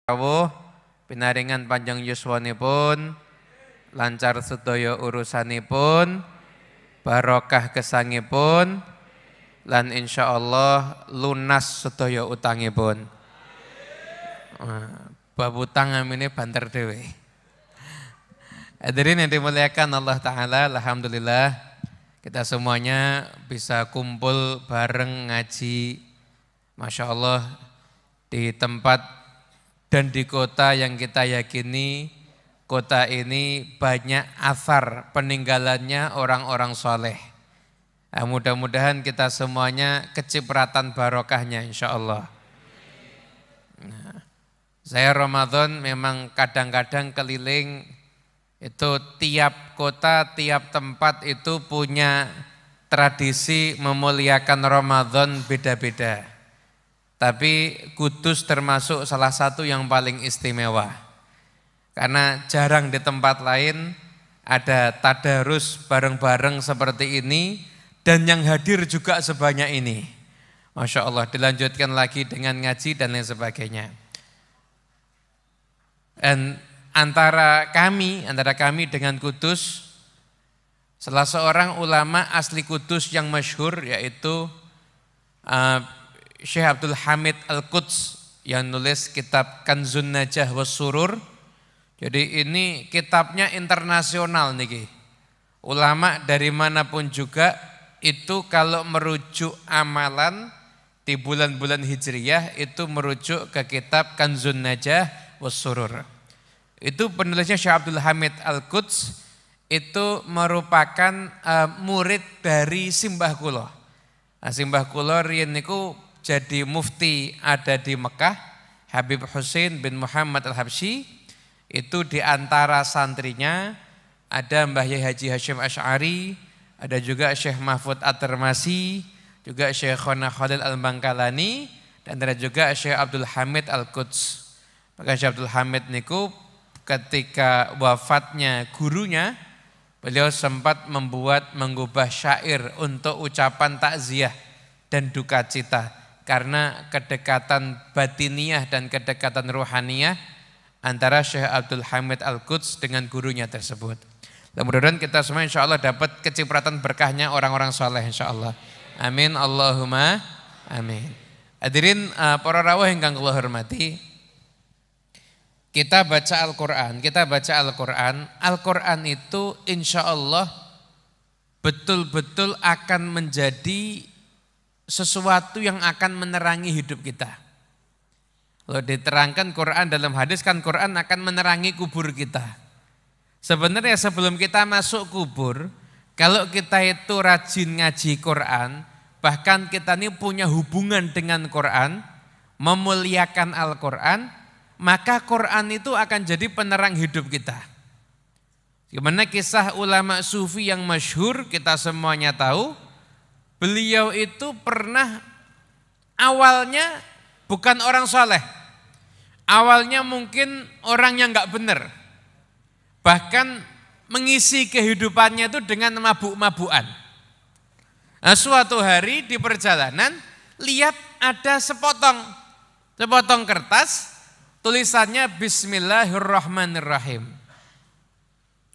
rawuh pinaringan panjang yuswanipun, lancar sedaya urusanipun, barokah gesangipun, lan insyaallah lunas sedaya utangipun. Bab utang amine banter dhewe. Hadirin yang dimuliakan Allah Ta'ala, alhamdulillah kita semuanya bisa kumpul bareng ngaji, Masya Allah, di tempat dan di kota yang kita yakini kota ini banyak athar peninggalannya orang-orang soleh. Nah, mudah-mudahan kita semuanya kecipratan barokahnya insya Allah. Nah, saya Ramadan memang kadang-kadang keliling, itu tiap kota, tiap tempat itu punya tradisi memuliakan Ramadan beda-beda. Tapi Kudus termasuk salah satu yang paling istimewa. Karena jarang di tempat lain ada tadarus bareng-bareng seperti ini dan yang hadir juga sebanyak ini. Masya Allah, dilanjutkan lagi dengan ngaji dan lain sebagainya. Dan antara kami dengan Kudus, salah seorang ulama asli Kudus yang masyhur yaitu Syekh Abdul Hamid Al-Quds yang nulis kitab Kanzun Najah was Surur. Jadi ini kitabnya internasional nih. Ulama dari manapun juga itu kalau merujuk amalan di bulan-bulan Hijriyah itu merujuk ke kitab Kanzun Najah was Surur. Itu penulisnya Syekh Abdul Hamid Al-Quds itu merupakan murid dari simbah kula. Nah, simbah kula riyen niku jadi mufti ada di Mekah, Habib Husain bin Muhammad Al-Habsyi. Itu di antara santrinya ada Mbah Yai Haji Hashim Asy'ari, ada juga Syekh Mahfud At-Tirmasi, juga Syekhona Khalil Al-Bangkalani, dan ada juga Syekh Abdul Hamid Al-Quds. Maka Syekh Abdul Hamid niku ketika wafatnya gurunya, beliau sempat mengubah syair untuk ucapan takziah dan duka cita. Karena kedekatan batiniah dan kedekatan ruhaniyah antara Syekh Abdul Hamid Al-Quds dengan gurunya tersebut. Mudah-mudahan kita semua insya Allah dapat kecipratan berkahnya orang-orang soleh insya Allah. Amin Allahumma amin. Hadirin para rawuh ingkang kula hormati, kita baca Al-Quran. Al-Quran itu insya Allah betul-betul akan menjadi sesuatu yang akan menerangi hidup kita. Kalau diterangkan Quran dalam hadis kan Quran akan menerangi kubur kita. Sebenarnya sebelum kita masuk kubur, kalau kita itu rajin ngaji Quran, bahkan kita ini punya hubungan dengan Quran, memuliakan Al-Quran, maka Quran itu akan jadi penerang hidup kita. Gimana kisah ulama sufi yang masyhur kita semuanya tahu. Beliau itu pernah awalnya bukan orang soleh. Awalnya mungkin orang yang gak benar. Bahkan mengisi kehidupannya itu dengan mabuk-mabukan. Nah, suatu hari di perjalanan lihat ada sepotong kertas tulisannya Bismillahirrahmanirrahim.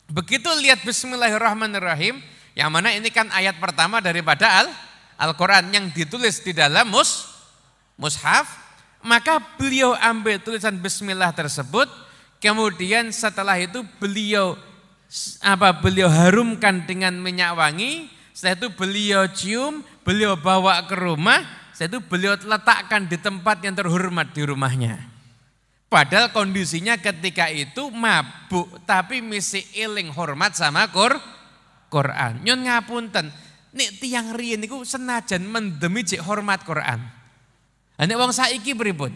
Begitu lihat Bismillahirrahmanirrahim, yang mana ini kan ayat pertama daripada Al-Quran yang ditulis di dalam mushaf, maka beliau ambil tulisan Bismillah tersebut, kemudian setelah itu beliau harumkan dengan minyak wangi, setelah itu beliau cium, beliau bawa ke rumah, setelah itu beliau letakkan di tempat yang terhormat di rumahnya. Padahal kondisinya ketika itu mabuk, tapi misi eling hormat sama Quran. Nyun ngapunten, nek tiyang riyen niku senajan mendemi jek hormat Quran. Nek wong saiki pripun?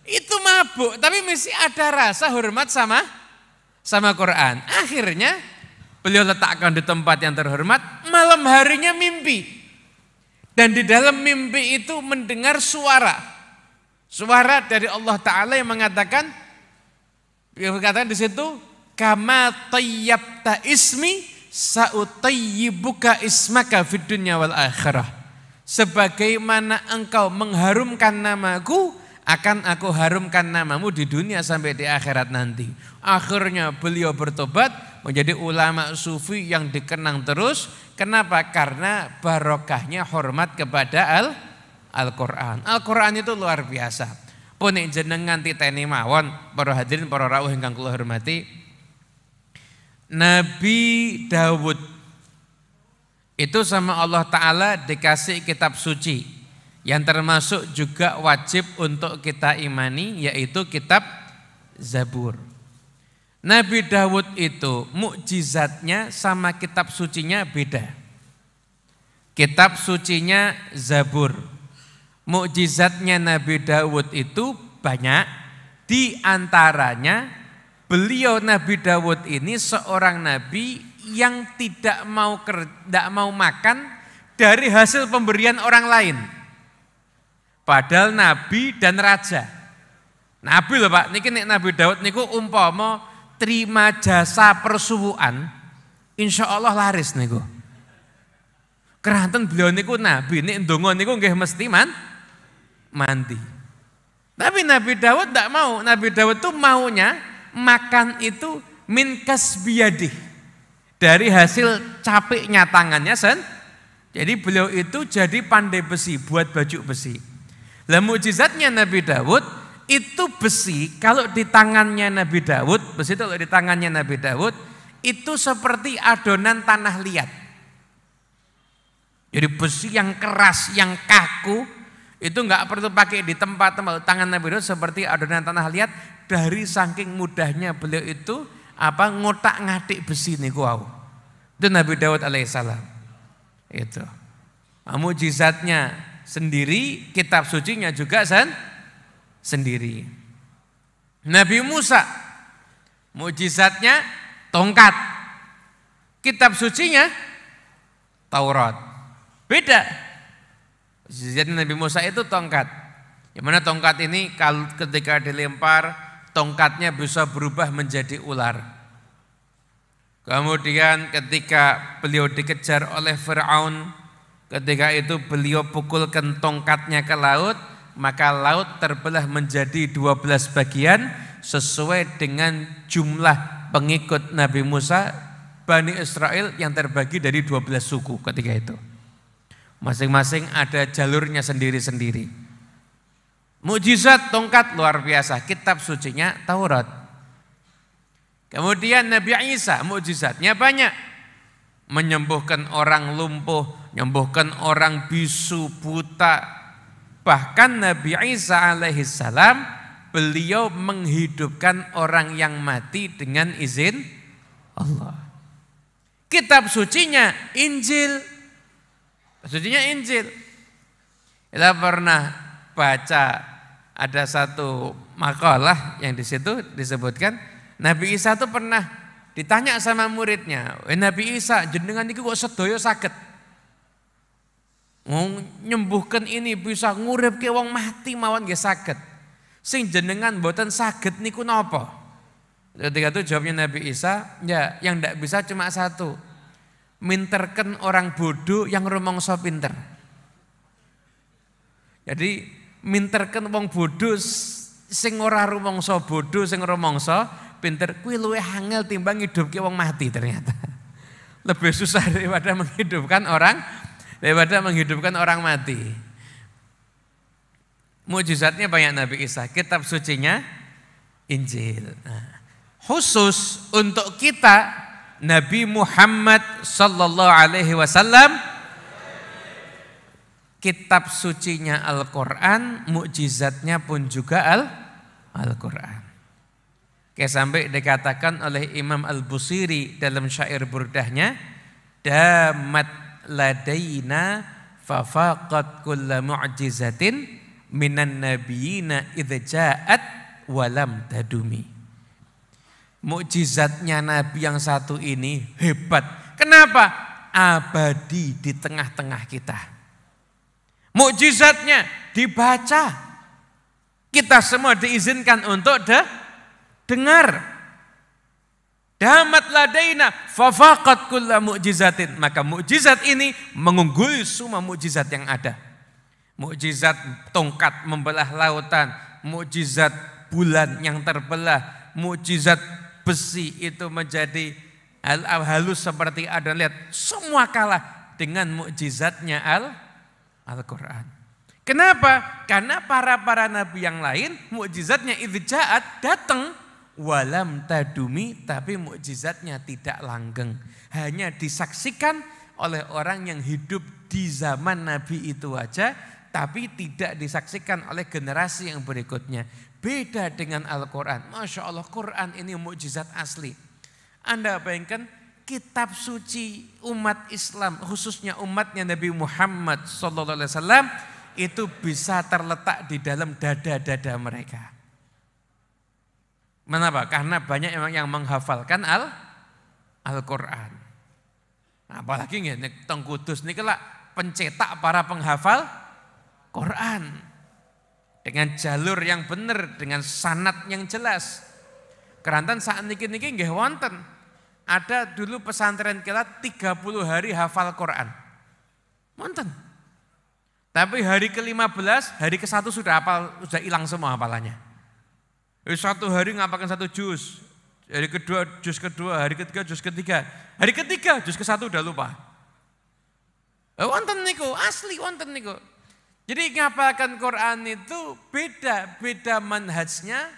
Itu mabuk, tapi mesti ada rasa hormat sama Quran. Akhirnya beliau letakkan di tempat yang terhormat, malam harinya mimpi. Dan di dalam mimpi itu mendengar suara dari Allah Ta'ala yang mengatakan di situ, kama tayyabta ismi sa'utayyibuka ismaka fid dunya wal akhirah. Sebagaimana engkau mengharumkan namaku, akan aku harumkan namamu di dunia sampai di akhirat nanti. Akhirnya beliau bertobat menjadi ulama sufi yang dikenang terus. Kenapa? Karena barokahnya hormat kepada Al-Quran. Al-Quran itu luar biasa. Punik jenengan titeni mawon, para hadirin para rawuh ingkang kula hormati. Nabi Dawud itu sama Allah Ta'ala dikasih kitab suci yang termasuk juga wajib untuk kita imani, yaitu kitab Zabur. Nabi Dawud itu mukjizatnya sama kitab sucinya beda. Kitab sucinya Zabur. Mukjizatnya Nabi Dawud itu banyak. Di antaranya beliau Nabi Dawud ini seorang nabi yang tidak mau makan dari hasil pemberian orang lain. Padahal nabi dan raja. Nabi loh Pak, niki nek Nabi Dawud niku umpama terima jasa persuwuan, insya Allah laris niku. Keranten beliau niku nabi, nek ndonga niku nggih mesti mandi. Tapi Nabi Dawud tidak mau. Nabi Dawud tuh maunya makan itu min kasbiyadih, dari hasil capeknya tangannya Jadi beliau itu jadi pandai besi, buat baju besi. Lah mukjizatnya Nabi Dawud itu besi, kalau di tangannya Nabi Dawud, besi itu kalau di tangannya Nabi Dawud itu seperti adonan tanah liat. Jadi besi yang keras, yang kaku, itu enggak perlu pakai di tempat-tempat. Tangan Nabi Dawud seperti adonan tanah liat, dari saking mudahnya beliau itu ngotak-ngatik besi niku wau. Itu Nabi Dawud alaihissalam. Itu. Mukjizatnya sendiri, kitab sucinya juga sendiri. Nabi Musa, mukjizatnya tongkat. Kitab sucinya Taurat. Beda. Mukjizatnya Nabi Musa itu tongkat. Yang mana tongkat ini kalau ketika dilempar, tongkatnya bisa berubah menjadi ular. Kemudian ketika beliau dikejar oleh Fir'aun, ketika itu beliau pukulkan tongkatnya ke laut, maka laut terbelah menjadi 12 bagian sesuai dengan jumlah pengikut Nabi Musa, Bani Israel yang terbagi dari 12 suku ketika itu. Masing-masing ada jalurnya sendiri-sendiri. Mukjizat tongkat luar biasa, kitab sucinya Taurat. Kemudian Nabi Isa, mukjizatnya banyak. Menyembuhkan orang lumpuh, menyembuhkan orang bisu, buta. Bahkan Nabi Isa alaihissalam, beliau menghidupkan orang yang mati dengan izin Allah. Kitab sucinya Injil. Sucinya Injil. Kita pernah baca ada satu makalah yang di situ disebutkan Nabi Isa itu pernah ditanya sama muridnya, Nabi Isa jenengan iki kok sedaya saged nyembuhkan ini, bisa nguripke wong mati mawon nggih saged. Sing jenengan mboten saged niku napa? Ketika itu jawabnya Nabi Isa, ya yang ndak bisa cuma satu. Minterken orang bodoh yang rumangsa pinter. Jadi minterken wong bodoh sing ora rumangsa bodoh, sing rumangsa pinter, kuwi luwih angel timbang ngidupke wong mati ternyata. Lebih susah daripada menghidupkan orang mati. Mukjizatnya banyak Nabi Isa, kitab sucinya Injil. Nah, khusus untuk kita Nabi Muhammad sallallahu alaihi wasallam, kitab sucinya Al-Quran, mukjizatnya pun juga Al-Quran. Kayak sampai dikatakan oleh Imam Al-Busiri dalam syair burdahnya, damat ladaina fafaqat kulla mu'jizatin minan nabiyina idza ja'at walam tadumi. Mukjizatnya Nabi yang satu ini hebat. Kenapa? Abadi di tengah-tengah kita. Mukjizatnya dibaca. Kita semua diizinkan untuk dengar. Damat ladaina fafaqat kulla mu'jizatin. Maka mukjizat ini mengungguli semua mukjizat yang ada. Mukjizat tongkat membelah lautan, mukjizat bulan yang terbelah, mukjizat besi itu menjadi halus seperti ada, lihat semua kalah dengan mukjizatnya Al-Quran. Kenapa? Karena para nabi yang lain mukjizatnya idzaat datang walam tadumi, tapi mukjizatnya tidak langgeng, hanya disaksikan oleh orang yang hidup di zaman nabi itu aja, tapi tidak disaksikan oleh generasi yang berikutnya. Beda dengan Al-Quran. Masya Allah, Quran ini mukjizat asli. Anda bayangkan kitab suci umat Islam, khususnya umatnya Nabi Muhammad SAW, itu bisa terletak di dalam dada-dada mereka. Kenapa? Karena banyak yang menghafalkan Al-Quran. Apalagi nih teng Kudus ini kelak pencetak para penghafal Quran. Dengan jalur yang benar, dengan sanad yang jelas. Kerantan saat niki-niki nggih wonten. Ada dulu pesantren kita 30 hari hafal Quran. Wonten. Tapi hari ke-15, hari ke-1 sudah hilang semua hafalannya. Satu hari ngapalkan 1 juz. Hari kedua juz kedua, hari ketiga juz ketiga. Hari ketiga juz ke-1 udah lupa. Wonten niku, asli wonten niku. Jadi ngapalkan Quran itu beda manhajnya,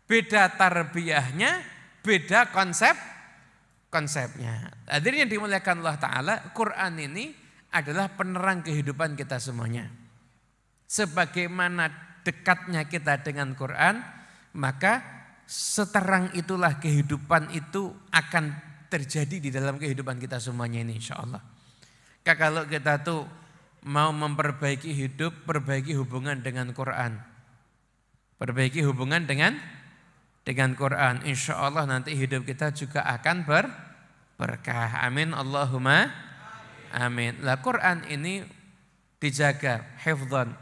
beda tarbiyahnya, beda konsepnya. Hadirin yang dimuliakan Allah Ta'ala, Quran ini adalah penerang kehidupan kita semuanya. Sebagaimana dekatnya kita dengan Quran, maka seterang itulah kehidupan itu akan terjadi di dalam kehidupan kita semuanya ini, insya Allah. Kalau kita tuh mau memperbaiki hidup, perbaiki hubungan dengan Quran. Perbaiki hubungan dengan Quran. Insya Allah nanti hidup kita juga akan berkah. Amin Allahumma amin. Lah Quran ini dijaga hifdzan,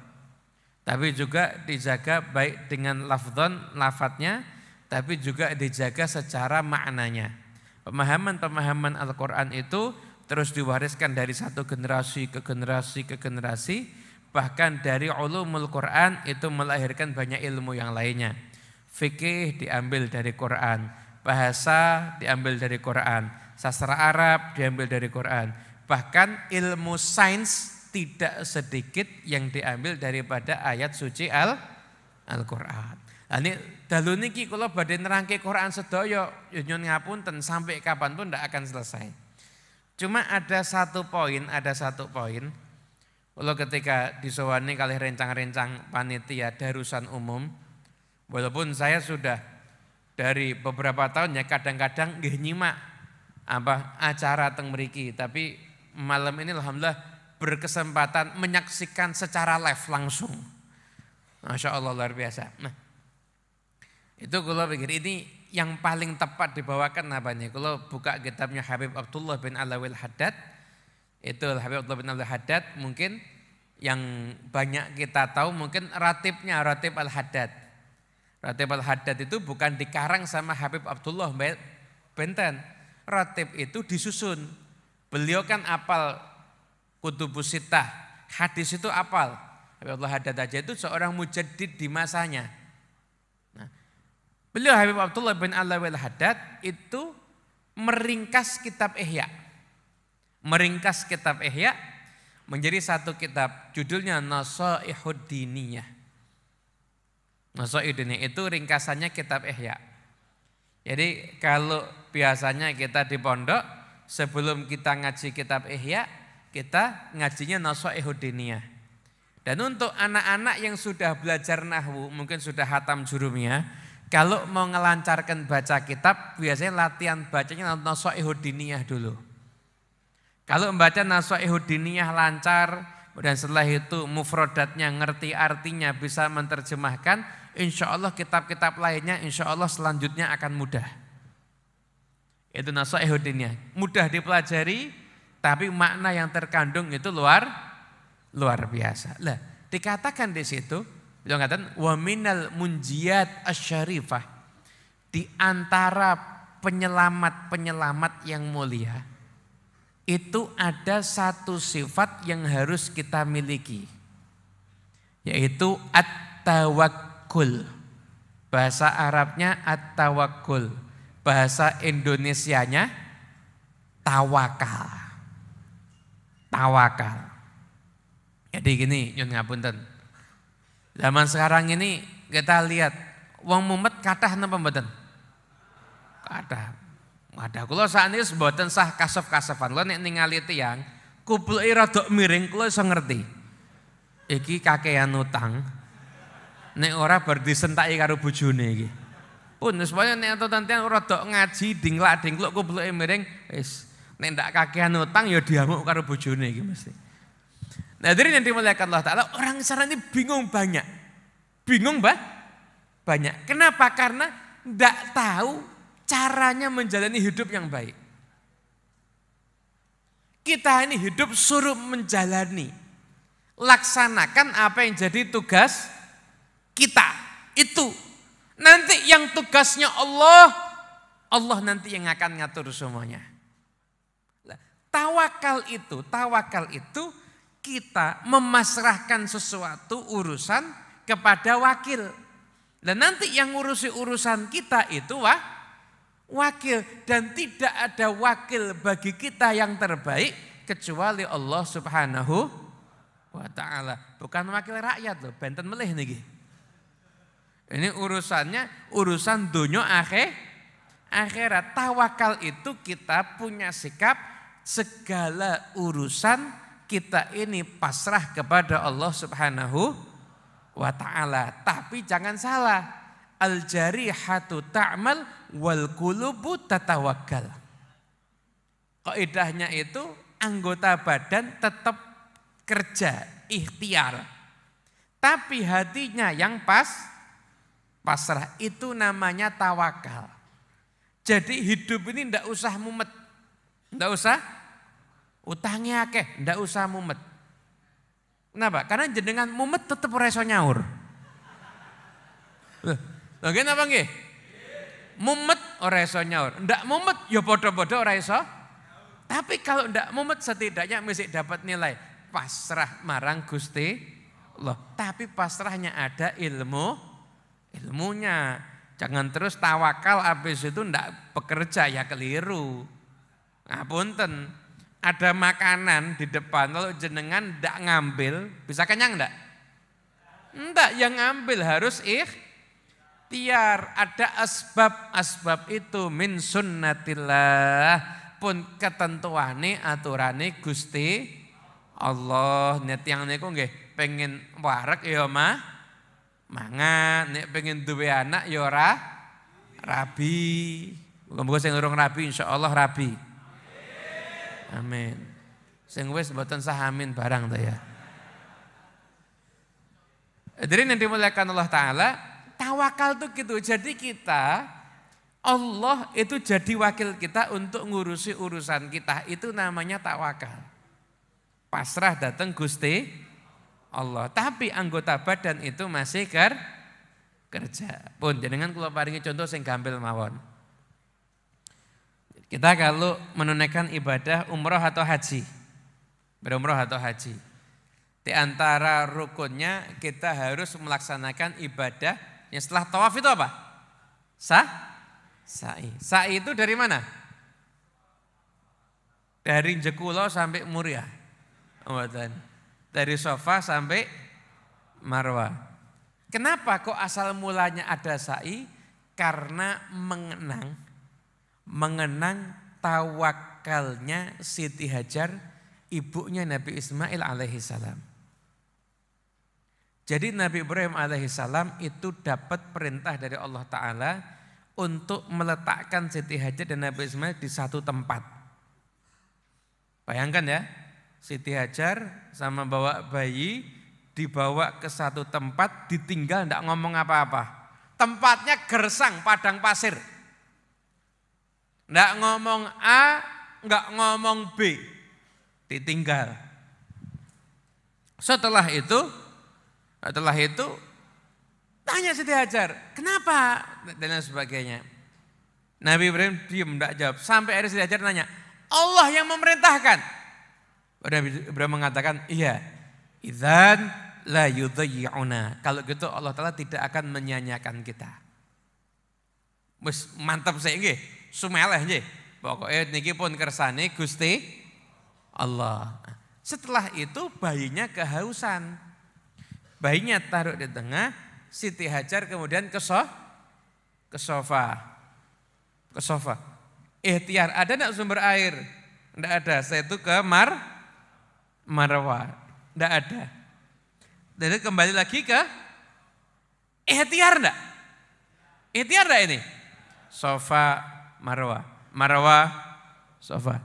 tapi juga dijaga baik dengan lafadznya, tapi juga dijaga secara maknanya. Pemahaman Al-Quran itu terus diwariskan dari satu generasi ke generasi, bahkan dari ulumul Quran itu melahirkan banyak ilmu yang lainnya. Fikih diambil dari Quran, bahasa diambil dari Quran, sastra Arab diambil dari Quran, bahkan ilmu sains tidak sedikit yang diambil daripada ayat suci Al-Quran. Ini dalu niki kula badhe nerangke Quran sedaya nyuwun ngapunten sampai kapanpun tidak akan selesai. Cuma ada satu poin, kalau ketika disowani kali rencang-rencang panitia darusan umum, walaupun saya sudah dari beberapa tahun ya kadang-kadang nggih nyimak acara teng mriki, tapi malam ini alhamdulillah berkesempatan menyaksikan secara live langsung. Masya Allah luar biasa. Nah, itu kalau pikir ini yang paling tepat dibawakan apa nih? Kalau buka kitabnya Habib Abdullah bin Alawil Haddad, itu Habib Abdullah bin Alawil Haddad mungkin yang banyak kita tahu mungkin ratib Al-Haddad. Ratib Al-Haddad itu bukan dikarang sama Habib Abdullah benten. Ratib itu disusun. Beliau kan apal Kutubus Sittah, hadis itu apal. Habib Abdullah Haddad aja itu seorang mujaddid di masanya. Beliau Habib Abdullah bin Alawil Haddad itu meringkas kitab Ihya. Meringkas kitab Ihya menjadi satu kitab, judulnya Nasaihud Diniyah. Nasaihud Diniyah itu ringkasannya kitab Ihya. Jadi kalau biasanya kita di pondok, sebelum kita ngaji kitab Ihya, kita ngajinya Nasaihud Diniyah. Dan untuk anak-anak yang sudah belajar nahwu, mungkin sudah hatam jurumiyah, kalau mau ngelancarkan baca kitab, biasanya latihan bacanya Nasaihud Diniyah dulu. Kalau membaca Nasaihud Diniyah lancar, dan setelah itu mufrodatnya ngerti artinya, bisa menerjemahkan, insya Allah kitab-kitab lainnya insya Allah selanjutnya akan mudah. Itu Nasaihud Diniyah. Mudah dipelajari, tapi makna yang terkandung itu luar biasa. Lah, dikatakan di situ, beliau mengatakan wa minal munjiyat asyarifah, di antara penyelamat yang mulia itu ada satu sifat yang harus kita miliki, yaitu at-tawakkul tawakkul. Bahasa Arabnya at-tawakkul. Bahasa Indonesianya tawakal. Tawakal. Jadi gini, nyun ngapunten. Zaman sekarang ini kita lihat wong mumet kathah napa mboten? Kathah. Wadah kula sakniki mboten sah kasef-kasefan. Kula nek ningali tiyang kupluke rada miring kula iso ngerti. Iki kakean utang. Nek ora bar disentaki karo bojone iki. Pun supaya nek enten rada ngaji dinglak-dingluk kupluke miring wis nek ndak kakean utang ya diamuk karo bojone iki mesti. Hadirin yang dimuliakan Allah Ta'ala, orang sekarang ini bingung banyak. Bingung banyak. Kenapa? Karena tidak tahu caranya menjalani hidup yang baik. Kita ini hidup suruh menjalani. Laksanakan apa yang jadi tugas kita. Itu. Nanti yang tugasnya Allah nanti yang akan ngatur semuanya. Tawakal itu kita memasrahkan sesuatu urusan kepada wakil. Dan nanti yang ngurusi urusan kita itu wakil. Dan tidak ada wakil bagi kita yang terbaik kecuali Allah Subhanahu wa ta'ala. Bukan wakil rakyat loh, benten melih niki. Ini urusan dunia akhirat. Tawakal itu kita punya sikap segala urusan kita ini pasrah kepada Allah Subhanahu wa ta'ala. Tapi jangan salah, al-jarihatu ta'mal wal qulubu tatawakkal. Kaidahnya itu anggota badan tetap kerja, ikhtiar. Tapi hatinya yang pasrah, itu namanya tawakal. Jadi hidup ini ndak usah mumet. Ndak usah utangnya akeh, ndak usah mumet. Kenapa? Karena jenengan mumet tetep ora iso nyaur. Lho kenapa nggih? Mumet ora iso nyaur, ndak mumet ya padha-padha ora iso. Tapi kalau ndak mumet setidaknya mesti dapat nilai pasrah marang Gusti Allah. Tapi pasrahnya ada ilmunya. Jangan terus tawakal habis itu ndak bekerja ya keliru. Ngapunten. Ada makanan di depan, kalau jenengan ndak ngambil, bisa kenyang ndak? Ndak, yang ngambil harus ikhtiar. Ada asbab itu min sunnatillah, pun ketentuane aturane Gusti Allah. Nek tiyang niku nggih pengen wareg ya mangan, nek pengen duwe anak ya ora rabi. Muga-muga sing urung rabi insyaallah rabi. Amin. Sing wis mboten sah amin barang ta ya. Hadirin yang dimuliakan Allah Ta'ala, tawakal itu gitu. Jadi kita, Allah itu jadi wakil kita untuk ngurusi urusan kita. Itu namanya tawakal. Pasrah datang Gusti Allah. Tapi anggota badan itu masih kerja. Pun jenengan kula paringi contoh sing gampil mawon. Kita kalau menunaikan ibadah umroh atau haji, berumroh atau haji, di antara rukunnya kita harus melaksanakan ibadah yang setelah tawaf itu apa? Sa'i. Sa'i itu dari mana? Dari Jekulo sampai Muria. Dari Sofa sampai Marwa. Kenapa kok asal mulanya ada sa'i? Karena mengenang tawakalnya Siti Hajar, ibunya Nabi Ismail alaihissalam. Jadi Nabi Ibrahim alaihissalam itu dapat perintah dari Allah Ta'ala untuk meletakkan Siti Hajar dan Nabi Ismail di satu tempat. Bayangkan ya, Siti Hajar sama bawa bayi dibawa ke satu tempat, ditinggal tidak ngomong apa-apa. Tempatnya gersang, padang pasir. Nggak ngomong A, nggak ngomong B, ditinggal. Setelah itu tanya Siti Hajar, kenapa? Dan sebagainya. Nabi Ibrahim diam, nggak jawab. Sampai akhirnya Siti Hajar nanya, Allah yang memerintahkan. Nabi Ibrahim mengatakan, iya. Idzan la yudhayyi'una. Kalau gitu Allah Ta'ala tidak akan menyanyiakan kita. Wis mantap saya nggih, sumeleh nggih. Pokoknya niki pun kersane Gusti Allah. Setelah itu bayinya kehausan. Bayinya taruh di tengah, Siti Hajar kemudian ke sofa. Ke sofa. Ikhtiar, ada enggak sumber air? Enggak ada. Saya itu ke Marwah. Enggak ada. Jadi kembali lagi ke ikhtiar enggak? Ikhtiar enggak ini? Sofa, Marwah. Marwah, sofa.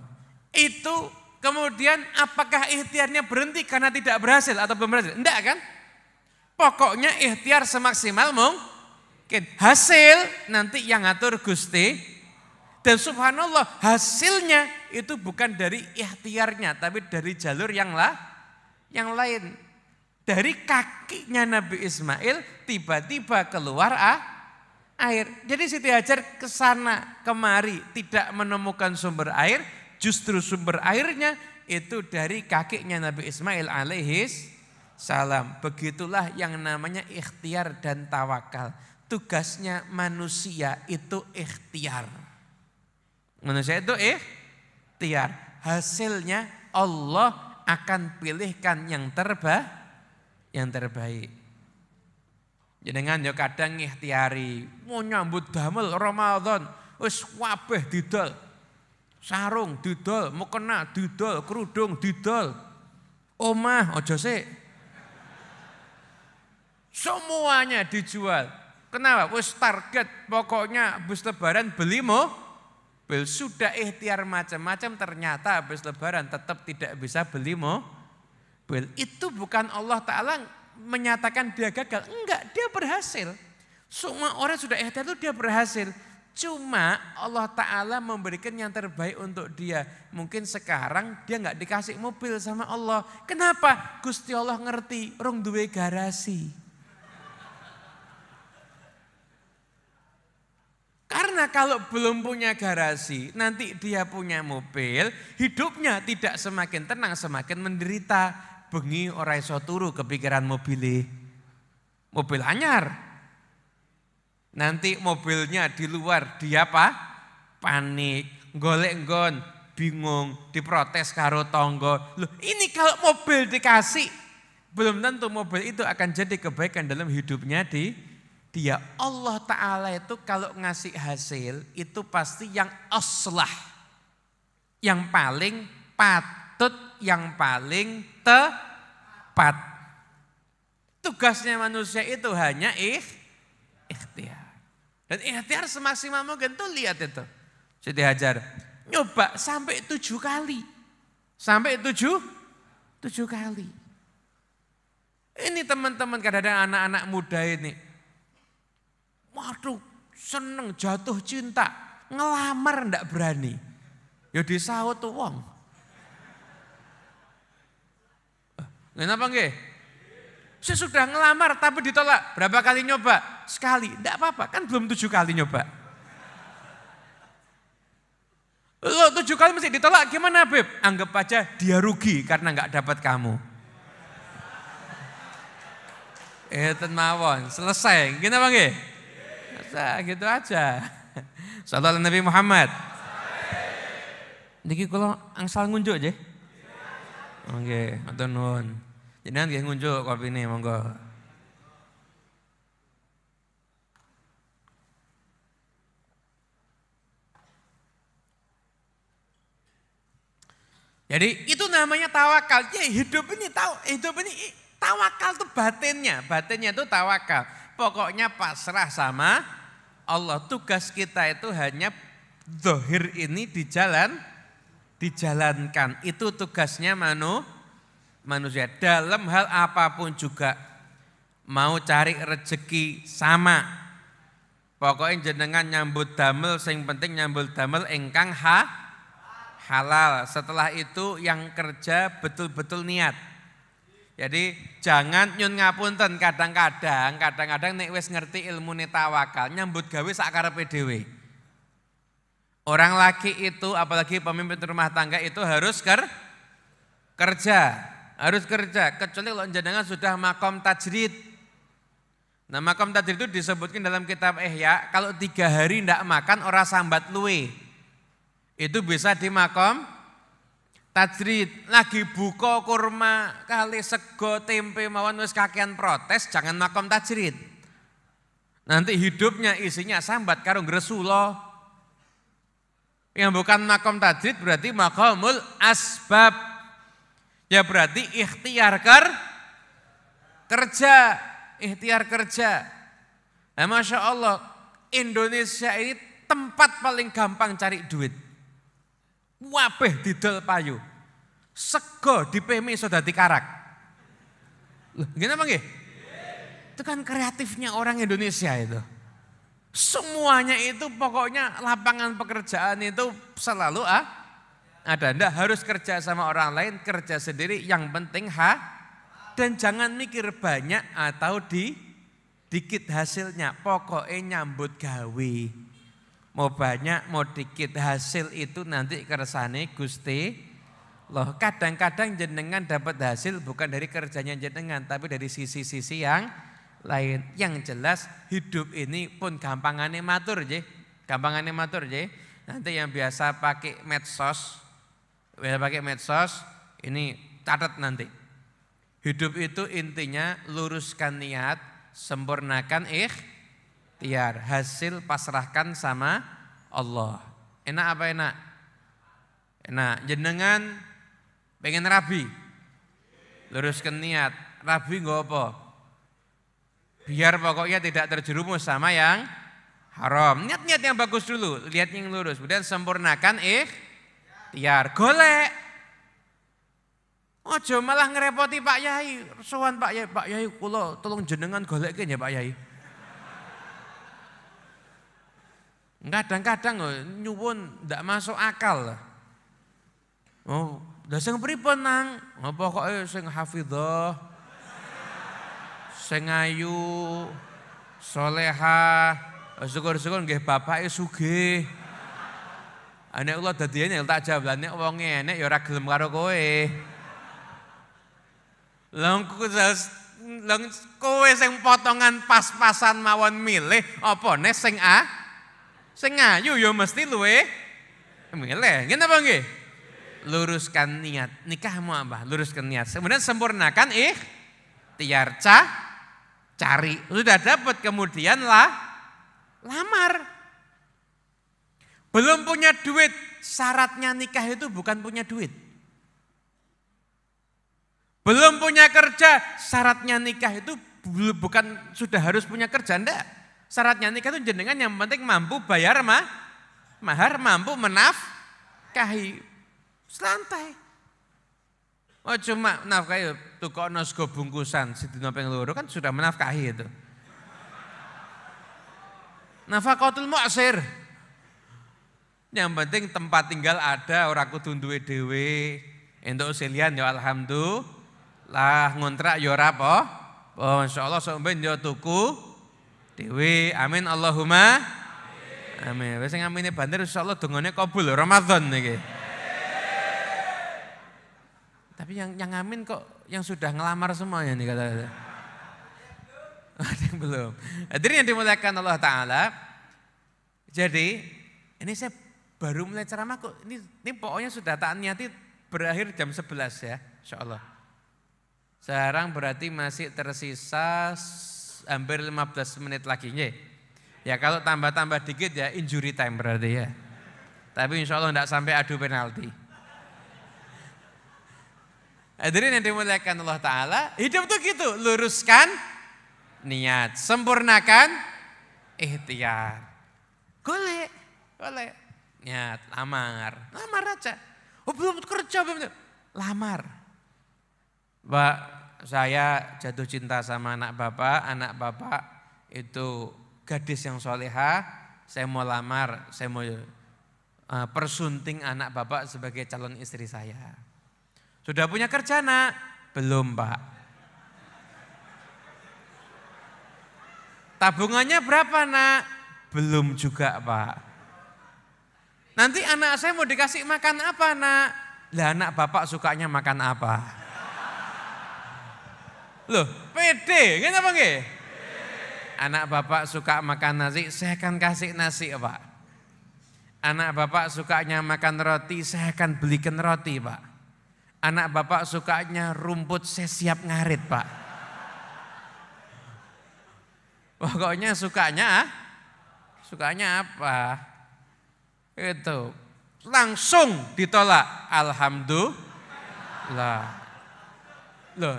Itu kemudian apakah ikhtiarnya berhenti karena tidak berhasil atau belum berhasil? Enggak kan? Pokoknya ikhtiar semaksimal mungkin. Hasil nanti yang ngatur Gusti. Dan subhanallah hasilnya itu bukan dari ikhtiarnya tapi dari jalur yang lain. Dari kakinya Nabi Ismail tiba-tiba keluar air. Jadi Siti Hajar kesana kemari tidak menemukan sumber air. Justru sumber airnya itu dari kakinya Nabi Ismail alaihis salam. Begitulah yang namanya ikhtiar dan tawakal. Tugasnya manusia itu ikhtiar. Manusia itu ikhtiar. Hasilnya Allah akan pilihkan yang terbaik. Jenengan yo kadang ikhtiari mau nyambut damel Ramadan, wis kabeh didol. Sarung didol, mukena didol, kerudung didol. Omah aja sik. Semuanya dijual. Kenapa? Wis target pokoknya habis lebaran beli mobil. Sudah ikhtiar macam-macam ternyata habis lebaran tetap tidak bisa beli mobil. Itu bukan Allah Ta'ala menyatakan dia gagal. Enggak, dia berhasil. Semua orang sudah ikhtiar itu dia berhasil. Cuma Allah Ta'ala memberikan yang terbaik untuk dia. Mungkin sekarang dia enggak dikasih mobil sama Allah. Kenapa? Gusti Allah ngerti, rong duwe garasi. Karena kalau belum punya garasi, nanti dia punya mobil, hidupnya tidak semakin tenang, semakin menderita. Bengi ora iso turu kepikiran mobil anyar. Nanti mobilnya di luar dia panik, golek nggon, bingung, diprotes karo tonggo. Loh, ini kalau mobil dikasih, belum tentu mobil itu akan jadi kebaikan dalam hidupnya dia. Allah Ta'ala itu kalau ngasih hasil itu pasti yang aslah, yang paling patut, yang paling tepat. Tugasnya manusia itu hanya ikhtiar. Dan ikhtiar semaksimal mungkin tuh lihat itu. Siti Hajar nyoba sampai 7 kali. Sampai 7 kali. Ini teman-teman kadang-kadang anak-anak muda ini. Waduh, seneng jatuh cinta, ngelamar ndak berani. Ya disaut tuh wong. Kenapa nggih? Saya sudah ngelamar tapi ditolak. Berapa kali nyoba? Sekali. Ndak apa-apa, kan belum 7 kali nyoba. Lo 7 kali mesti ditolak, gimana Beb? Anggap aja dia rugi karena nggak dapat kamu. Mawon, selesai. Kenapa nggih? Gitu aja. Sallallahu Nabi Muhammad. Niki kula angsal ngunjuk nggih. Nggih, matur nuwun. Jenengan nggih ngunjuk kopine monggo. Jadi itu namanya tawakal. Ya, hidup ini tawakal itu batinnya itu tawakal. Pokoknya pasrah sama Allah. Tugas kita itu hanya zahir ini dijalankan. Itu tugasnya manusia. Dalam hal apapun juga. Mau cari rezeki sama. Pokoknya jenengan nyambut damel, sing penting nyambut damel ingkang halal. Setelah itu yang kerja betul-betul niat. Jadi jangan nyun ngapunten, kadang-kadang nek wis ngerti ilmune tawakal nyambut gawe sakarepe dhewe. Orang laki itu apalagi pemimpin rumah tangga itu harus kerja, Harus kerja, kecuali kalau jenengan sudah makom tajrid. Nah makom tajrid itu disebutkan dalam kitab Ihya, kalau 3 hari tidak makan ora sambat luwe. Itu bisa di makom tajrid. Lagi buka kurma, kali sego, tempe, mawon wis kakean protes, jangan makom tajrid. Nanti hidupnya isinya sambat karo ngresulo. Yang bukan makom tajrid berarti makomul asbab. Ya berarti ikhtiar kerja. Ikhtiar kerja. Nah, Masya Allah, Indonesia ini tempat paling gampang cari duit. Wabeh didol payu. Sego dipemi sudah dikarak. Loh, gini apa nggih? Itu kan kreatifnya orang Indonesia itu. Semuanya itu pokoknya lapangan pekerjaan itu selalu ada. Ndak harus kerja sama orang lain, kerja sendiri, yang penting dan jangan mikir banyak atau dikit hasilnya. Pokoknya nyambut gawe. Mau banyak, mau dikit, hasil itu nanti kersane Gusti. Loh, kadang-kadang jenengan dapat hasil bukan dari kerjanya jenengan, tapi dari sisi-sisi yang lain. Yang jelas hidup ini pun gampangane matur je. Gampangane matur je. Nanti yang biasa pakai medsos, ini catat nanti. Hidup itu intinya luruskan niat, sempurnakan ikhtiar, hasil pasrahkan sama Allah. Enak apa enak? Enak. Jenengan pengen rabi, luruskan niat. Rabi nggak apa? Biar pokoknya tidak terjerumus sama yang haram. Niat-niat yang bagus dulu, lihat yang lurus. Kemudian sempurnakan ikhtiar, golek. Ojo malah ngerepoti Pak Yai, sowan Pak Yai kula tolong jenengan golekke ya Pak Yai. Kadang-kadang nyuwun ndak masuk akal. Oh, lha sing pripun nang? Pokoke sing hafizah, sing ayu, salehah, syukur-syukur nggih bapake sugih. Nek kula dadiane tak jawab, nek wong enek ya ora gelem karo kowe. Lang kowe sing potongan pas-pasan mawon milih apa nek sing ayu ya mesti luwe milih. Ngene apa nggih? Luruskan niat. Nikahmu apa? Luruskan niat. Kemudian sempurnakan ikhtiar, cari. Sudah dapat kemudian lamar. Belum punya duit, syaratnya nikah itu bukan punya duit. Belum punya kerja, syaratnya nikah itu bukan sudah harus punya kerja, enggak. Syaratnya nikah itu jenengan yang penting mampu bayar mahar, mampu menafkahi. Santai. Oh cuma nafkahi tukokno sego bungkusan sedina ping 2 kan sudah menafkahi itu. Nafaqatul mu'sir. Yang penting tempat tinggal ada, ora kudu duwe dhewe. Entuk selian ya alhamdulillah. Lah ngontrak ya ora apa. Oh insyaallah sok ben yo tuku dhewe. Amin Allahumma amin. Wis sing amine banter insyaallah dongane kabul Ramadan niki. Tapi yang amin kok yang sudah ngelamar semuanya nih kata-kata. Ada yang belum. Hadirin yang dimuliakan Allah Ta'ala. Jadi ini saya baru mulai ceramah kok. Ini pokoknya sudah tak niati berakhir jam 11 ya insyaallah. Sekarang berarti masih tersisa hampir 15 menit lagi. Ya kalau tambah-tambah dikit ya injury time berarti ya. Tapi insya Allah tidak sampai adu penalti. Hadirin yang dimuliakan Allah Ta'ala, hidup tuh gitu, luruskan niat, sempurnakan ikhtiar. Golek, niat, lamar aja. Oh belum kerja, belum lamar. Pak, saya jatuh cinta sama anak bapak itu gadis yang solehah, saya mau lamar, saya mau persunting anak bapak sebagai calon istri saya. Sudah punya kerja nak? Belum Pak. Tabungannya berapa nak? Belum juga Pak. Nanti anak saya mau dikasih makan apa nak? Lah anak bapak sukanya makan apa? Loh, pede, ngene apa nggih? Anak bapak suka makan nasi, saya akan kasih nasi, Pak. Anak bapak sukanya makan roti, saya akan belikan roti, Pak. Anak bapak sukanya rumput, saya siap ngarit, Pak. Pokoknya sukanya apa? Itu langsung ditolak. Alhamdulillah. Loh,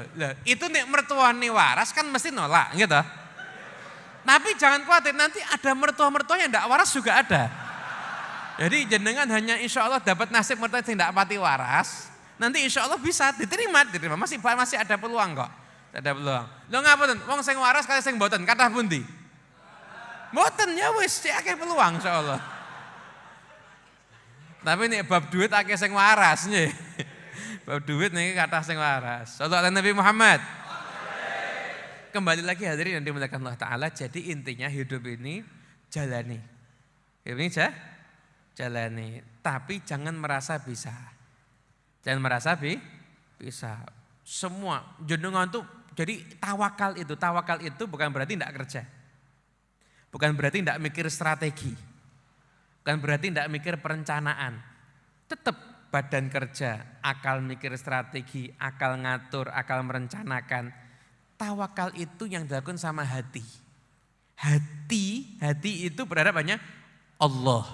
itu nek mertuane waras kan mesti nolak gitu. Tapi jangan khawatir, nanti ada mertua-mertua yang tidak waras juga ada. Jadi jenengan hanya insya Allah dapat nasib mertua yang tidak pati waras. Nanti insya Allah bisa diterima. Masih ada peluang kok. Ada peluang. Lo ngapain? Wong sing waras kali sing mboten kathah pundi? Mboten ya wis akeh peluang insya Allah. Tapi nek bab duit akeh sing waras nggih. Bab duit nih kata sing waras. Sallallahu alaihi Nabi Muhammad. Kembali lagi hadirin yang dimuliakan Allah Ta'ala. Jadi intinya hidup ini jalani. Ini jalani. Tapi jangan merasa bisa. Jangan merasa bisa. Semua jenengan tuh jadi tawakal itu bukan berarti tidak kerja. Bukan berarti tidak mikir strategi. Bukan berarti tidak mikir perencanaan. Tetap badan kerja, akal mikir strategi, akal ngatur, akal merencanakan. Tawakal itu yang dilakukan sama hati. Hati itu berharap hanya Allah.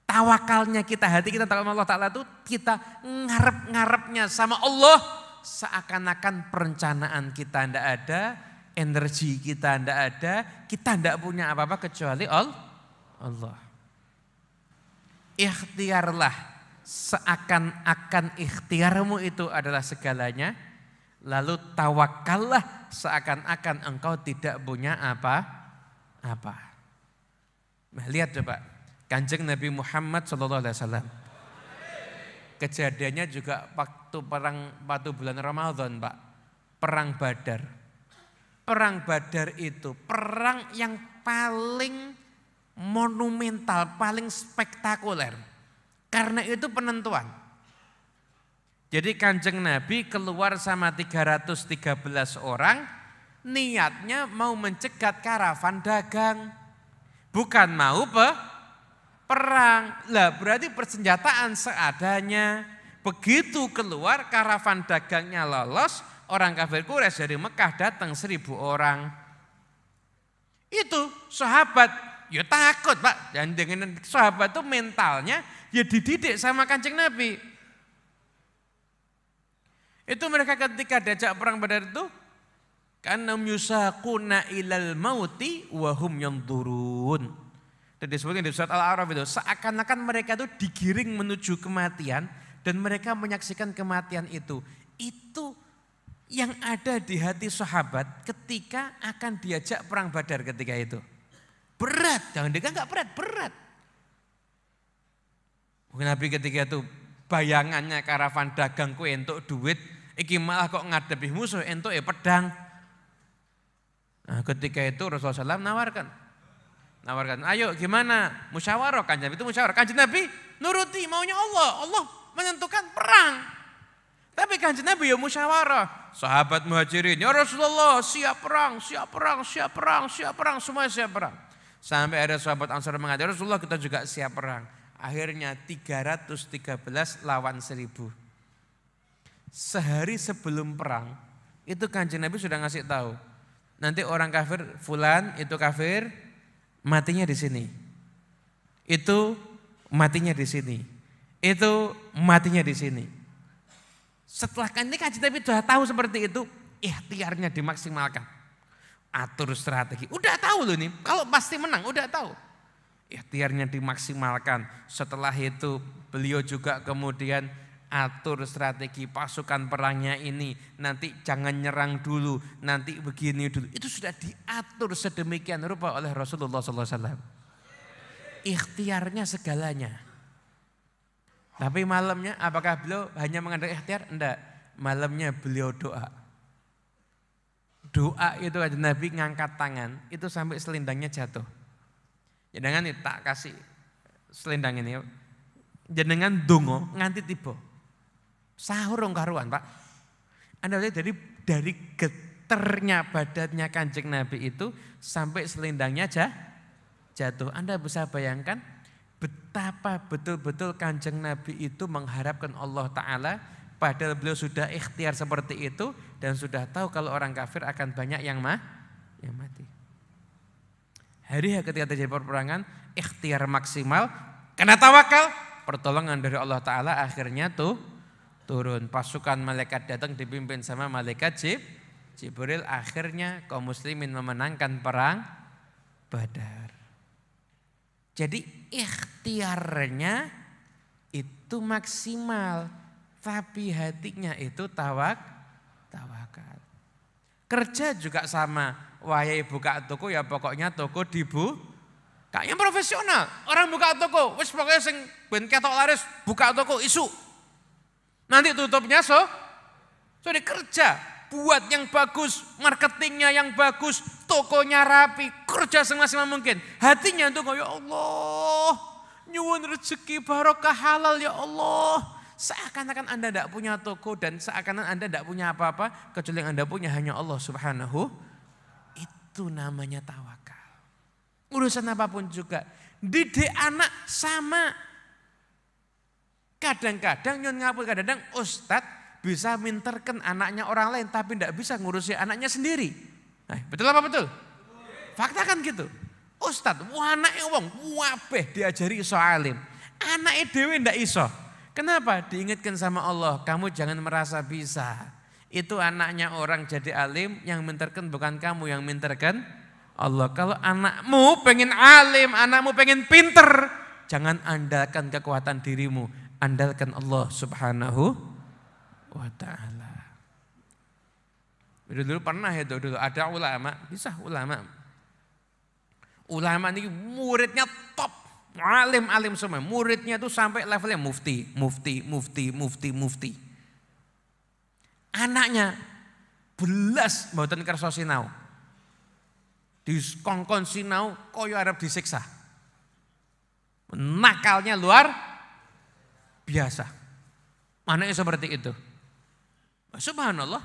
Tawakalnya kita, hati kita tawakal Allah Ta'ala itu kita ngarep-ngarepnya sama Allah. Seakan-akan perencanaan kita tidak ada, energi kita tidak ada, kita tidak punya apa-apa kecuali Allah. Ikhtiarlah seakan-akan ikhtiarmu itu adalah segalanya. Lalu tawakallah seakan-akan engkau tidak punya apa-apa. Nah, lihat coba Kanjeng Nabi Muhammad SAW. Kejadiannya juga waktu bulan Ramadan, Pak. Perang Badar. Perang Badar itu perang yang paling monumental, paling spektakuler. Karena itu penentuan. Jadi Kanjeng Nabi keluar sama 313 orang, niatnya mau mencegat karavan dagang. Bukan mau perang. Lah berarti persenjataan seadanya. Begitu keluar karavan dagangnya lolos, orang kafir Quraisy dari Mekah datang 1000 orang. Itu sahabat, ya takut Pak. Dan dengan sahabat itu mentalnya ya dididik sama Kanjeng Nabi. Itu mereka ketika diajak perang Badar itu, kanam yusaquna ilal mauti wa hum yanzurun. Dan disebutkan di surat Al-A'raf itu, seakan-akan mereka itu digiring menuju kematian dan mereka menyaksikan kematian itu. Itu yang ada di hati sahabat ketika akan diajak perang Badar ketika itu. Berat, jangan dikira enggak berat. Mungkin Nabi ketika itu bayangannya karavan dagang ku entuk duit, iki malah kok ngadepi musuh entuk pedang. Nah, ketika itu Rasulullah SAW nawarkan, ayo gimana musyawarah. Kanjeng Nabi itu musyawarah. Kanjeng Nabi nuruti maunya Allah menentukan perang. Tapi Kanjeng Nabi ya musyawarah. Sahabat Muhajirin, ya Rasulullah siap perang, semua siap perang. Sampai ada sahabat Ansar mengatakan, Rasulullah kita juga siap perang. Akhirnya 313 lawan 1000. Sehari sebelum perang, itu Kanjeng Nabi sudah ngasih tahu. Nanti orang kafir, fulan itu kafir, matinya di sini. Itu matinya di sini. Itu matinya di sini. Setelah ini Kanjeng Nabi sudah tahu seperti itu, ikhtiarnya dimaksimalkan. Atur strategi. Udah tahu loh nih, kalau pasti menang udah tahu. Ikhtiarnya dimaksimalkan. Setelah itu beliau juga kemudian atur strategi pasukan perangnya ini. Nanti jangan nyerang dulu, nanti begini dulu. Itu sudah diatur sedemikian rupa oleh Rasulullah SAW. Ikhtiarnya segalanya. Tapi malamnya apakah beliau hanya mengandalkan ikhtiar? Enggak, malamnya beliau doa. Doa itu ada Nabi ngangkat tangan, itu sampai selendangnya jatuh. Jangan tak kasih selendang ini. Jenengan dongo nganti tiba. Sahur rong karuan Pak. Anda lihat dari geternya badannya Kanjeng Nabi itu sampai selendangnya jatuh. Anda bisa bayangkan betapa betul-betul Kanjeng Nabi itu mengharapkan Allah Ta'ala, padahal beliau sudah ikhtiar seperti itu dan sudah tahu kalau orang kafir akan banyak yang mati. Hari ketika terjadi peperangan, ikhtiar maksimal, karena tawakal, pertolongan dari Allah Ta'ala akhirnya turun. Pasukan malaikat datang dipimpin sama malaikat Jibril, akhirnya kaum muslimin memenangkan perang Badar. Jadi ikhtiarnya itu maksimal, tapi hatinya itu tawakal. Kerja juga sama, wahai buka toko ya pokoknya toko kayaknya profesional. Orang buka toko, wis pokoknya sing ben ketok laris buka toko isu. Nanti tutupnya so kerja. Buat yang bagus, marketingnya yang bagus, tokonya rapi, kerja semaksimal mungkin. Hatinya itu ya Allah, nyuwun rezeki barokah halal ya Allah. Seakan-akan Anda tidak punya toko dan seakan-akan Anda tidak punya apa-apa, kecuali yang Anda punya hanya Allah Subhanahu. Itu namanya tawakal. Urusan apapun juga. Didik anak sama. Kadang-kadang nyun ngapur, kadang-kadang ustadz bisa minterkan anaknya orang lain tapi tidak bisa ngurusi anaknya sendiri. Nah, betul apa betul? Fakta kan gitu. Ustadz, anaknya wong wabeh diajari iso alim. Anaknya dewe ndak iso. Kenapa? Diingatkan sama Allah, kamu jangan merasa bisa. Itu anaknya orang jadi alim, yang minterkan bukan kamu, yang minterkan Allah. Kalau anakmu pengen alim, anakmu pengen pinter, jangan andalkan kekuatan dirimu, andalkan Allah Subhanahu wa ta'ala. Dulu pernah itu ada ulama, bisa ulama ini muridnya top, alim semua, muridnya itu sampai levelnya mufti. Anaknya belas mboten kersa sinau, dikongkon sinau koyo arep disiksa, nakalnya luar biasa. Anaknya seperti itu. Subhanallah,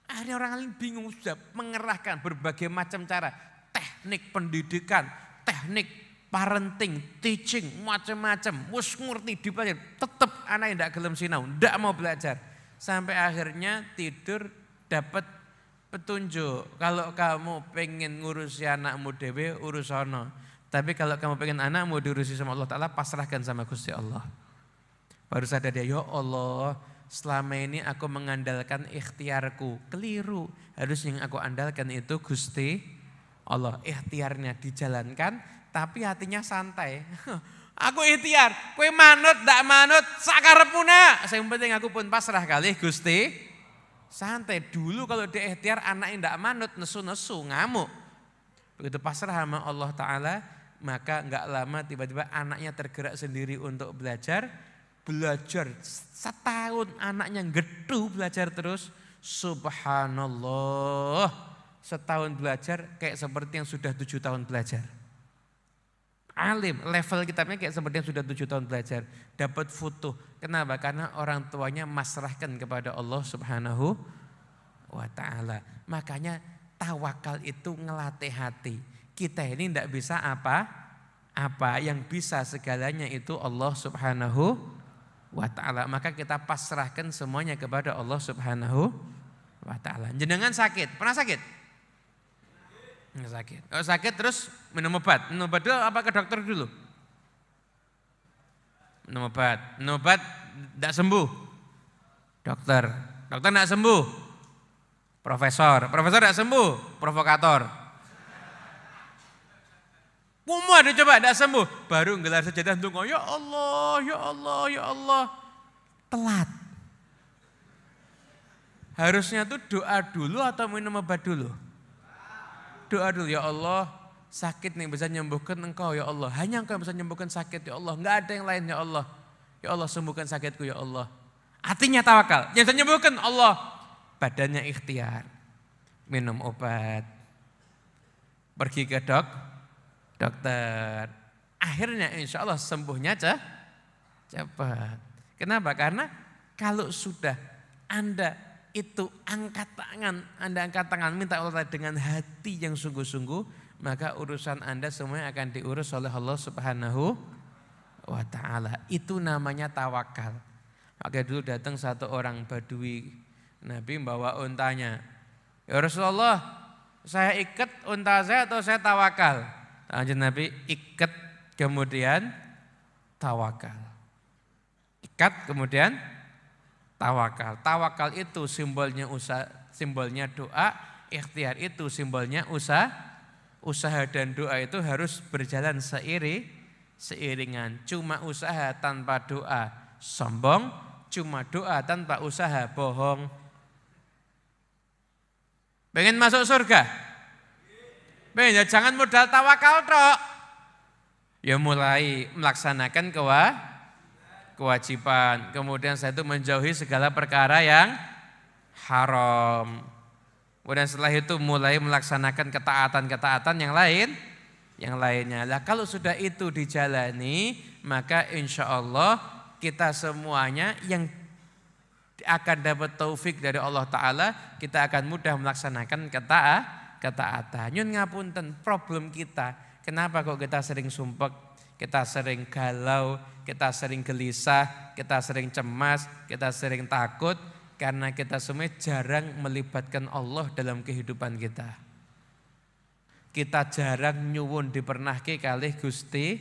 akhirnya orang lain bingung, sudah mengerahkan berbagai macam cara, teknik pendidikan, teknik parenting, teaching, macam-macam, wis ngerti dipelajari, tetap anak tidak gelem sinau, tidak mau belajar. Sampai akhirnya tidur dapat petunjuk, kalau kamu pengen ngurusi anakmu dewe urusono, tapi kalau kamu pengen anakmu diurusi sama Allah Ta'ala, pasrahkan sama Gusti Allah. Baru sadar dia, ya Allah, selama ini aku mengandalkan ikhtiarku, keliru. Harus yang aku andalkan itu Gusti Allah. Ikhtiarnya dijalankan, tapi hatinya santai. Aku ikhtiar, kowe manut ndak manut sakarepuna. Yang penting aku pun pasrah kali Gusti. Santai. Dulu kalau dia ikhtiar anaknya ndak manut, nesu-nesu, ngamuk. Begitu pasrah sama Allah Ta'ala, maka enggak lama tiba-tiba anaknya tergerak sendiri untuk belajar setahun anaknya gedu belajar terus. Subhanallah, setahun belajar kayak seperti yang sudah 7 tahun belajar. Alim, level kitabnya kayak seperti yang sudah 7 tahun belajar. Dapat futuh. Kenapa? Karena orang tuanya masrahkan kepada Allah Subhanahu wa ta'ala. Makanya tawakal itu ngelatih hati. Kita ini tidak bisa apa, yang bisa segalanya itu Allah Subhanahu wa ta'ala. Maka kita pasrahkan semuanya kepada Allah Subhanahu wa ta'ala. Jenengan sakit, pernah sakit? Nggak sakit. Kalau sakit terus minum obat. Minum obat dulu apa ke dokter dulu? Minum obat tidak sembuh. Dokter tidak sembuh. Profesor tidak sembuh. Provokator. Semua dicoba tidak sembuh. Baru nggelar sajadah ndonga, ya Allah, ya Allah, ya Allah. Telat. Harusnya tuh doa dulu atau minum obat dulu? Doa dulu, ya Allah, sakit nih bisa menyembuhkan Engkau ya Allah. Hanya Engkau yang bisa menyembuhkan sakit ya Allah. Enggak ada yang lain ya Allah. Ya Allah, sembuhkan sakitku ya Allah. Hatinya tawakal. Yang bisa menyembuhkan Allah. Badannya ikhtiar. Minum obat. Pergi ke dokter. Akhirnya insya Allah sembuhnya cepat. Kenapa? Karena kalau sudah Anda itu angkat tangan, Anda angkat tangan minta Allah dengan hati yang sungguh-sungguh, maka urusan Anda semuanya akan diurus oleh Allah Subhanahu wa ta'ala. Itu namanya tawakal. Maka dulu datang satu orang Badui, Nabi bawa untanya. Ya Rasulullah, saya ikat unta saya atau saya tawakal? Lanjut Nabi, ikat kemudian tawakal. Ikat kemudian tawakal. Tawakal itu simbolnya usaha, simbolnya doa. Ikhtiar itu simbolnya usaha. Usaha dan doa itu harus berjalan seiringan. Cuma usaha tanpa doa sombong, cuma doa tanpa usaha bohong. Pengen masuk surga? Pengen, ya jangan modal tawakal tok. Ya mulai melaksanakan kewajiban. Kemudian saya itu menjauhi segala perkara yang haram. Kemudian setelah itu mulai melaksanakan ketaatan-ketaatan yang lainnya. Lah kalau sudah itu dijalani, maka insya Allah kita semuanya yang akan dapat taufik dari Allah Ta'ala, kita akan mudah melaksanakan ketaatan. Nyun ngapunten, problem kita, kenapa kok kita sering sumpek, kita sering galau, kita sering gelisah, kita sering cemas, kita sering takut, karena kita semua jarang melibatkan Allah dalam kehidupan kita. Kita jarang nyuwun dipernahke kalih Gusti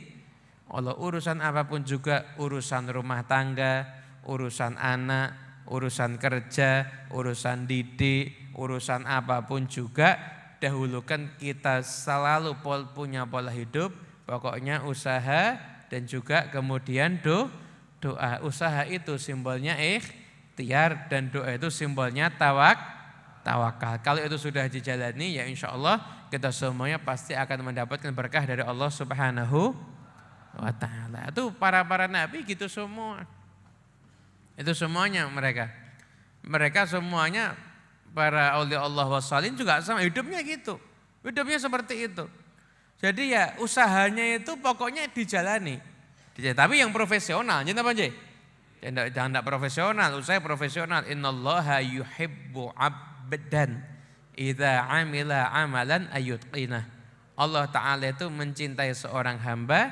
Allah. Urusan apapun juga, urusan rumah tangga, urusan anak, urusan kerja, urusan didik, urusan apapun juga, dahulukan kita selalu punya pola hidup, pokoknya usaha dan juga kemudian doa. Usaha itu simbolnya ikhtiar dan doa itu simbolnya tawakal. Kalau itu sudah dijalani, ya insya Allah kita semuanya pasti akan mendapatkan berkah dari Allah Subhanahu wa ta'ala. Itu para nabi gitu semua. Itu semuanya mereka. Mereka semuanya para aulia Allah wassalin juga sama hidupnya gitu. Hidupnya seperti itu. Jadi ya usahanya itu pokoknya dijalani. Tapi yang profesional, jangan apa aja? Jangan profesional, usaha profesional. Innallaha yuhibbu abdan idza amila amalan ayyutqinah. Allah Ta'ala itu mencintai seorang hamba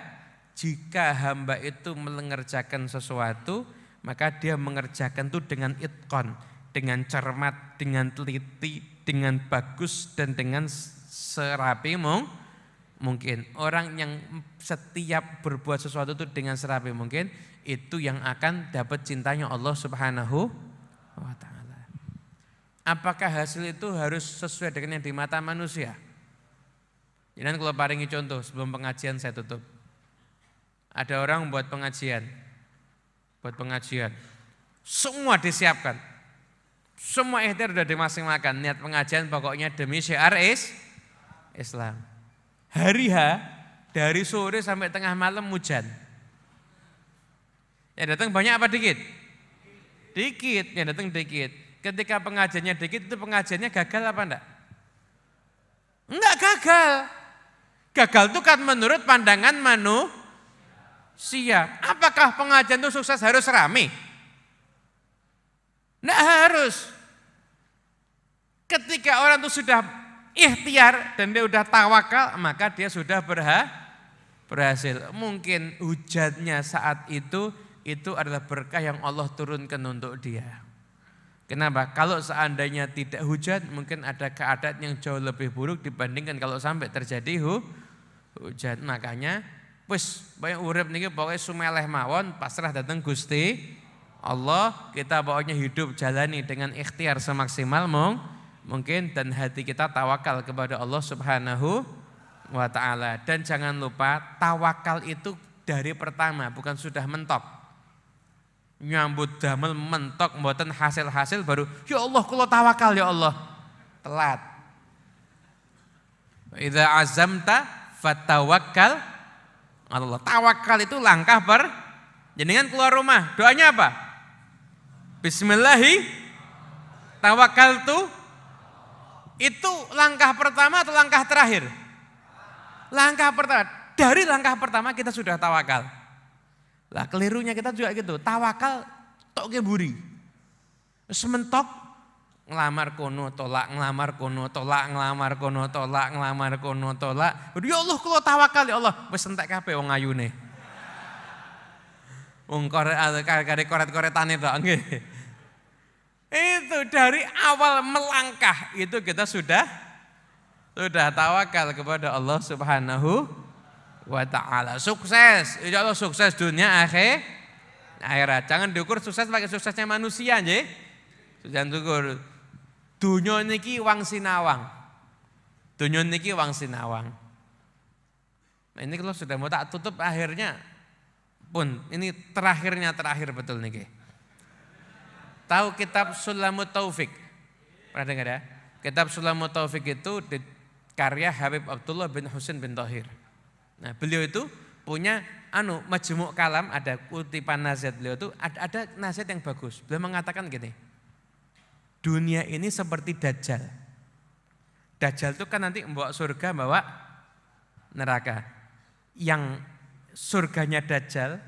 jika hamba itu mengerjakan sesuatu, maka dia mengerjakan itu dengan itqan, dengan cermat, dengan teliti, dengan bagus dan dengan serapi mungkin. Orang yang setiap berbuat sesuatu itu dengan serapi mungkin, itu yang akan dapat cintanya Allah Subhanahu wa ta'ala. Apakah hasil itu harus sesuai dengan yang di mata manusia? Jadi kalau paringi contoh sebelum pengajian saya tutup. Ada orang buat pengajian. Semua disiapkan. Semua ikhtiar sudah dimaksimalkan. Niat pengajian pokoknya demi syiar Islam. Hari H dari sore sampai tengah malam hujan. Yang datang banyak apa dikit? Dikit, yang datang dikit. Ketika pengajiannya dikit, itu pengajiannya gagal apa enggak? Enggak gagal. Gagal itu kan menurut pandangan manusia. Apakah pengajian itu sukses harus rame? Enggak harus. Ketika orang itu sudah ikhtiar dan dia sudah tawakal, maka dia sudah berhasil. Mungkin hujannya saat itu adalah berkah yang Allah turunkan untuk dia. Kenapa? Kalau seandainya tidak hujan, mungkin ada keadaan yang jauh lebih buruk dibandingkan kalau sampai terjadi hujan. Makanya wis banyak urip niki pokoke sumeleh mawon, pasrah datang Gusti Allah, kita pokoknya hidup jalani dengan ikhtiar semaksimal mungkin dan hati kita tawakal kepada Allah Subhanahu wa ta'ala. Dan jangan lupa tawakal itu dari pertama, bukan sudah mentok. Nyambut damel mentok mboten hasil-hasil baru ya Allah kula tawakal ya Allah. Telat. Idza azamta fatawakkal Allah. Tawakal itu langkah jenengan keluar rumah, doanya apa? Bismillahi tawakkaltu. Itu langkah pertama atau langkah terakhir? Langkah pertama. Dari langkah pertama kita sudah tawakal. Lah kelirunya kita juga gitu, tawakal tok ke buri. Sementok ngelamar kono tolak, ngelamar kono tolak, ngelamar kono tolak, ngelamar kono tolak. Ya Allah kula tawakal ya Allah, wis entek kabeh wong ayune. Wong koret-koretane tok nggih. Itu dari awal melangkah itu kita sudah tawakal kepada Allah Subhanahu wa taala. Sukses, insya Allah sukses dunia akhirat. Jangan diukur sukses pakai suksesnya manusia nggih. Jangan diukur. Dunia niki wang sinawang. Dunia niki wang sinawang. Nah, ini kalau sudah mau tak tutup akhirnya pun ini terakhir betul niki. Tahu kitab Sulamut Taufik? Pernah dengar ya? Kitab Sulamut Taufik itu karya Habib Abdullah bin Husain bin Thahir. Nah, beliau itu punya majmu' kalam, ada kutipan nasihat beliau itu ada nasihat yang bagus. Beliau mengatakan gini. Dunia ini seperti Dajjal. Dajjal itu kan nanti membawa surga, membawa neraka. Yang surganya Dajjal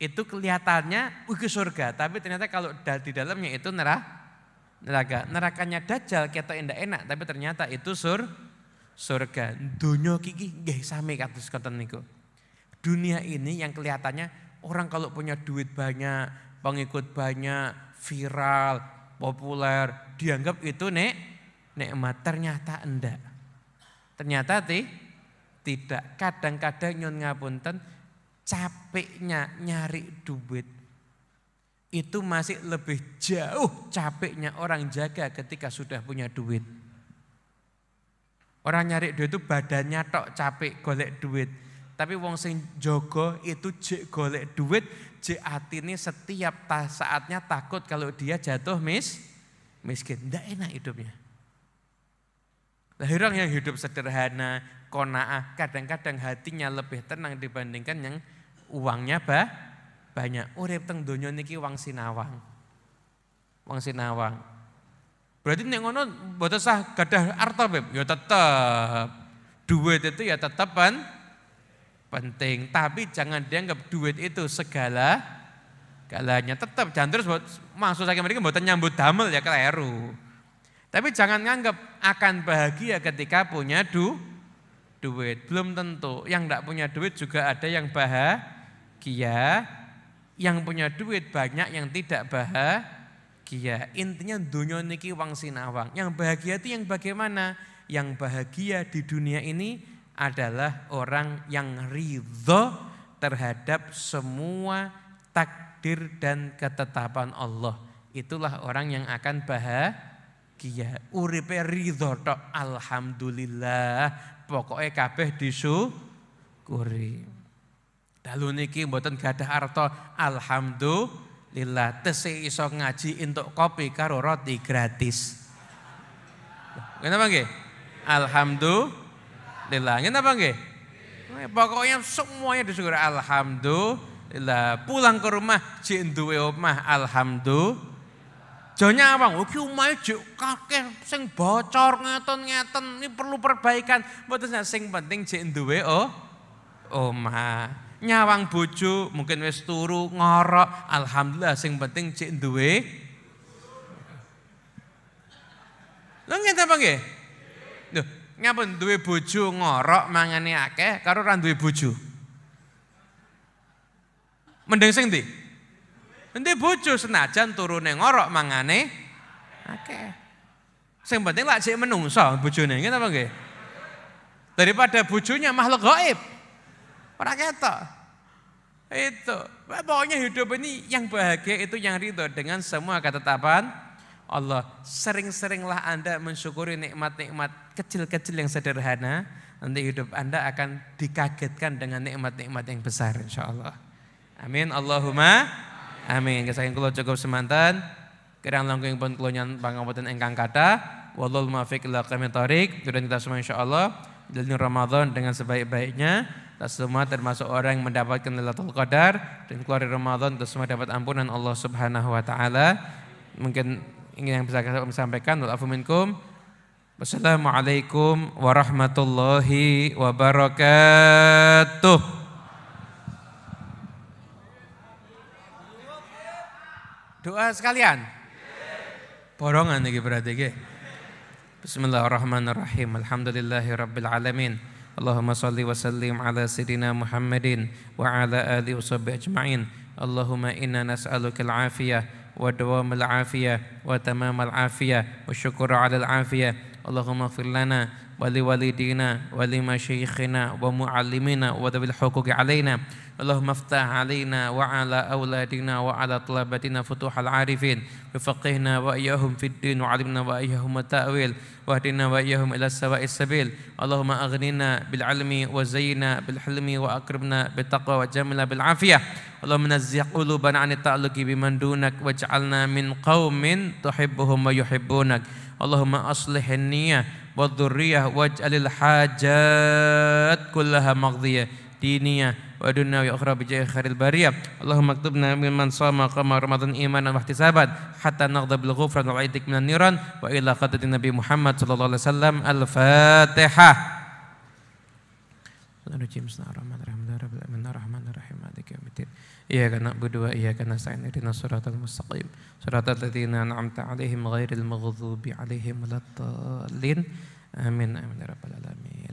itu kelihatannya ke surga, tapi ternyata kalau di dalamnya itu neraka. Nerakanya Dajjal kita enggak enak, tapi ternyata itu surga. Dunia kiki nggih sami kados ngoten niku. Dunia ini yang kelihatannya orang kalau punya duit banyak, pengikut banyak, viral, populer, dianggap itu nikmat, ternyata enggak. Ternyata tidak. Kadang-kadang nyun ngapunten capeknya nyari duit itu masih lebih jauh capeknya orang jaga ketika sudah punya duit. Orang nyari duit itu badannya tok capek golek duit. Tapi wong sing jogo itu jek golek duit, jek atine setiap saatnya takut kalau dia jatuh miskin. Ndak enak hidupnya. Orang yang hidup sederhana, qanaah, kadang-kadang hatinya lebih tenang dibandingkan yang uangnya banyak. Urip teng donya niki wang sinawang. Wang sinawang. Berarti nek ngono mboten sah gadah arta, Beb. Ya tetep. Duit itu ya tetep penting, tapi jangan dianggap duit itu segalanya. Tetap jangan terus maksud saya mereka mboten nyambut damel ya keliru. Tapi jangan nganggap akan bahagia ketika punya duit. Belum tentu. Yang enggak punya duit juga ada yang bahagia. Yang punya duit banyak yang tidak bahagia. Intinya dunia niki wang sinawang. Yang bahagia itu yang bagaimana? Yang bahagia di dunia ini adalah orang yang ridho terhadap semua takdir dan ketetapan Allah. Itulah orang yang akan bahagia. Uripe ridho tok, alhamdulillah, pokoknya kabeh disyukuri. Dalu niki mboten gadah arta, alhamdulillah, tesih iso ngaji entuk kopi karo roti gratis. Kenapa nggih? Alhamdulillah. Kenapa nggih? Pokoknya semuanya disyukuri, alhamdulillah. Pulang ke rumah jek duwe omah, alhamdulillah. Jonya awang, iki omahe jek kakeh sing bocor ngeten-ngeten, ini perlu perbaikan. Mboten sing penting jek duwe omah. Nyawang bojo mungkin wis turu ngorok, alhamdulillah sing penting jek duwe. Lha ngene apa nggih? Lho, ngapun duwe bojo ngorok mangane akeh karo ora duwe bojo. Mending sing ndi? Nanti bojo senajan turune ngorok mangane akeh. Sing penting lak jek menungso bojone, ngene apa nggih? Daripada bojonya makhluk gaib. Ora ketok. Itu. Pokoknya hidup ini yang bahagia itu yang ridho dengan semua ketetapan Allah. Sering-seringlah Anda mensyukuri nikmat-nikmat kecil-kecil yang sederhana. Nanti hidup Anda akan dikagetkan dengan nikmat-nikmat yang besar insyaallah. Amin Allahumma amin. Saking kula cukup semanten. Kirang langkung pun kula nyan pangapunten ingkang kathah. Wallahul muwaffiq ila aqwamit thoriq. Dan kita semua insyaallah menjalani Ramadan dengan sebaik-baiknya. Kita semua termasuk orang yang mendapatkan Lailatul Qadar dan keluar dari Ramadan kita semua dapat ampunan Allah Subhanahu wa taala. Mungkin ingin yang bisa kami sampaikan. Wa'afu minkum. Wassalamualaikum warahmatullahi wabarakatuh. Doa sekalian. Borongan iki berarti iki. Bismillahirrahmanirrahim. Alhamdulillahirabbil alamin. Allahumma shalli wa sallim ala sayidina Muhammadin wa ala alihi washabbihi ajma'in. Allahumma inna nas'aluka al-afiyah wa dawamal afiyah wa tamamal afiyah wa syukura 'alal afiyah. Allahumma ighfir lana wa liwalidina wa limasyayikhina wa muallimina wa dhawil huquqi 'alaina. Allahumma iftah 'alaina wa 'ala auladina wa 'ala talabatina futuhal 'arifin wa faqihna wa iyyahum fid din wa 'allimna wa iyyahum ta'wil wa hdina wa iyyahum ila sawa'is sabil. Allahumma aghnina bil 'ilmi wa zayyina bil hilmi wa akrimna bit taqwa wa jamilna bil 'afiyah. Allahumma nazzih qulubana 'anit ta'alluqi biman dunak waj'alna min qaumin tuhibbuhum wa yuhibbunak. Allahumma aslihin niyyah wa dzurriyyah waj'alil hajat kullaha maghdiyah diniyah wa dunya wa akhirah bi jahi khairil bariyah. Allahumma aktubna mimman shama qama ramadan imanan wa ihtisaban hatta naghda bil ghufran wa aidik minan niran wa ila qadati nabi Muhammad sallallahu alaihi wasallam. Al-Fatihah. Bismillahirrahmanirrahim. Maliki yaumiddin. Iyyaka na'budu wa iyyaka nasta'in. Ihdinas siratal mustaqim. Siratal ladzina an'amta 'alaihim ghairil maghdubi 'alaihim waladdallin. Amin amin ya rabbal alamin.